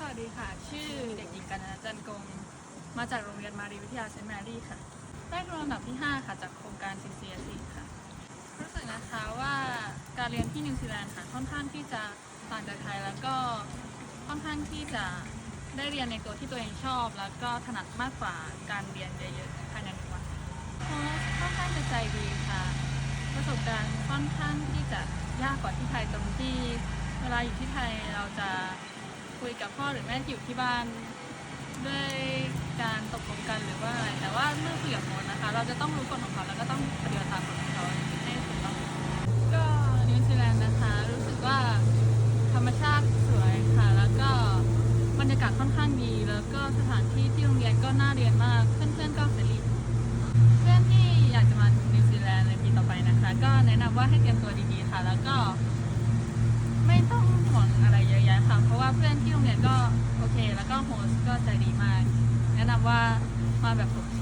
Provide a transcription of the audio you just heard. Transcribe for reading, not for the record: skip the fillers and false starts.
วัสดีค่ะชื่อเด็กหญิงกาญจนาจันกงมาจากโรงเรียนมารีวิทยาเซนต์แมรี่ค่ะได้รองอันดับที่5ค่ะจากโครงการ CCSE ค่ะรู้สึกนะคะว่าการเรียนที่นิวซีแลนด์ค่ะค่อนข้างที่จะต่างจากไทยแล้วก็ค่อนข้างที่จะได้เรียนในตัวที่ตัวเองชอบแล้วก็ถนัดมากกว่าการเรียนเยอะๆภายใน1 วันโค้ชค่อนข้างจะใจดีค่ะประสบการณ์ค่อนข้างที่จะยากกว่าที่ไทยตรงที่เวลาอยู่ที่ไทยเราจะคุยกับพ่อหรือแม่ที่อยู่ที่บ้านด้วยการตกลงกันหรือว่าอะไรแต่ว่าเมื่อคุยกับโค้ชนะคะเราจะต้องรู้กฎของเขาแล้วก็ต้องปฏิบัติตามกฎของเขาให้ถูกต้องก็นิวซีแลนด์นะคะรู้สึกว่าธรรมชาติสวยค่ะแล้วก็บรรยากาศค่อนข้างดีแล้วก็สถานที่ที่โรงเรียนก็น่าเรียนมากเพื่อนๆก็เฟรนลี่เพื่อนที่อยากจะมานิวซีแลนด์ในปีต่อไปนะคะก็แนะนำว่าให้เตรียมตัวดีๆค่ะแล้วก็ไม่ต้องห่วงอะไรเยอะแยะค่ะเพราะว่าเพื่อนที่โรงเรียนก็โอเคแล้วก็โฮสต์ก็ใจดีมากแนะนำว่ามาแบบปกติ